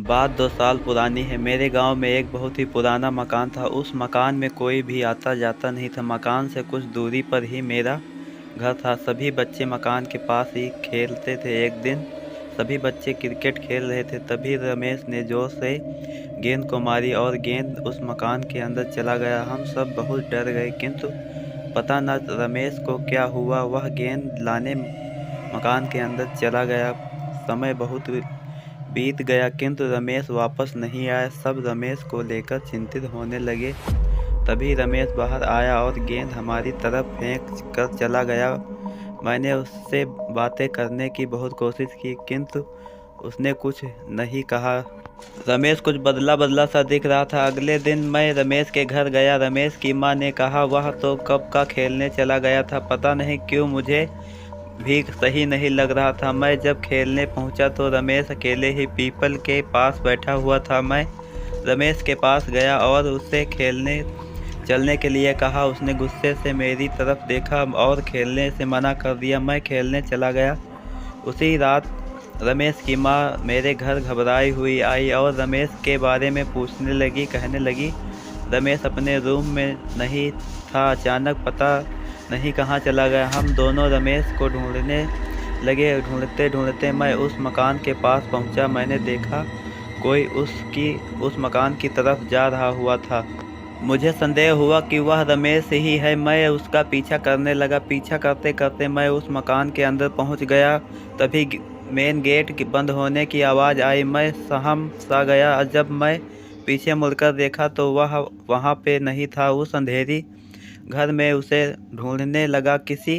बात 2 साल पुरानी है। मेरे गांव में एक बहुत ही पुराना मकान था। उस मकान में कोई भी आता जाता नहीं था। मकान से कुछ दूरी पर ही मेरा घर था। सभी बच्चे मकान के पास ही खेलते थे। एक दिन सभी बच्चे क्रिकेट खेल रहे थे, तभी रमेश ने जोर से गेंद को मारी और गेंद उस मकान के अंदर चला गया। हम सब बहुत डर गए, किंतु पता न रमेश को क्या हुआ, वह गेंद लाने मकान के अंदर चला गया। समय बहुत बीत गया, किंतु रमेश वापस नहीं आया। सब रमेश को लेकर चिंतित होने लगे। तभी रमेश बाहर आया और गेंद हमारी तरफ फेंक कर चला गया। मैंने उससे बातें करने की बहुत कोशिश की, किंतु उसने कुछ नहीं कहा। रमेश कुछ बदला बदला सा दिख रहा था। अगले दिन मैं रमेश के घर गया। रमेश की माँ ने कहा, वह तो कब का खेलने चला गया था। पता नहीं क्यों मुझे भी सही नहीं लग रहा था। मैं जब खेलने पहुंचा तो रमेश अकेले ही पीपल के पास बैठा हुआ था। मैं रमेश के पास गया और उससे खेलने चलने के लिए कहा। उसने गुस्से से मेरी तरफ देखा और खेलने से मना कर दिया। मैं खेलने चला गया। उसी रात रमेश की माँ मेरे घर घबराई हुई आई और रमेश के बारे में पूछने लगी। कहने लगी, रमेश अपने रूम में नहीं था, अचानक पता नहीं कहाँ चला गया। हम दोनों रमेश को ढूंढने लगे। ढूंढते ढूंढते मैं उस मकान के पास पहुंचा। मैंने देखा कोई उस मकान की तरफ जा रहा हुआ था। मुझे संदेह हुआ कि वह रमेश ही है। मैं उसका पीछा करने लगा। पीछा करते करते मैं उस मकान के अंदर पहुंच गया। तभी मेन गेट बंद होने की आवाज़ आई। मैं सहम सा गया। जब मैं पीछे मुड़कर देखा तो वह वहाँ पे नहीं था। उस अंधेरी घर में उसे ढूंढने लगा। किसी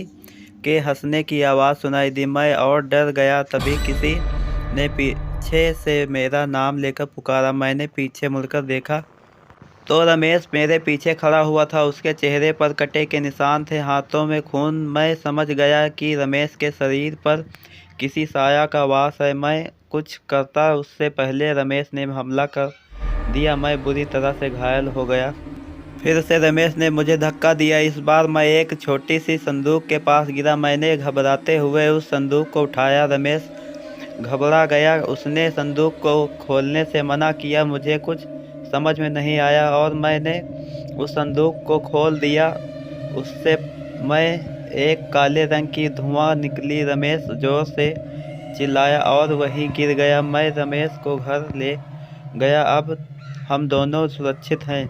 के हंसने की आवाज़ सुनाई दी। मैं और डर गया। तभी किसी ने पीछे से मेरा नाम लेकर पुकारा। मैंने पीछे मुड़कर देखा तो रमेश मेरे पीछे खड़ा हुआ था। उसके चेहरे पर कटे के निशान थे, हाथों में खून। मैं समझ गया कि रमेश के शरीर पर किसी साया का वास है। मैं कुछ करता उससे पहले रमेश ने हमला कर दिया। मैं बुरी तरह से घायल हो गया। फिर से रमेश ने मुझे धक्का दिया। इस बार मैं एक छोटी सी संदूक के पास गिरा। मैंने घबराते हुए उस संदूक को उठाया। रमेश घबरा गया। उसने संदूक को खोलने से मना किया। मुझे कुछ समझ में नहीं आया और मैंने उस संदूक को खोल दिया। उससे मैं एक काले रंग की धुआं निकली। रमेश जोर से चिल्लाया और वहीं गिर गया। मैं रमेश को घर ले गया। अब हम दोनों सुरक्षित हैं।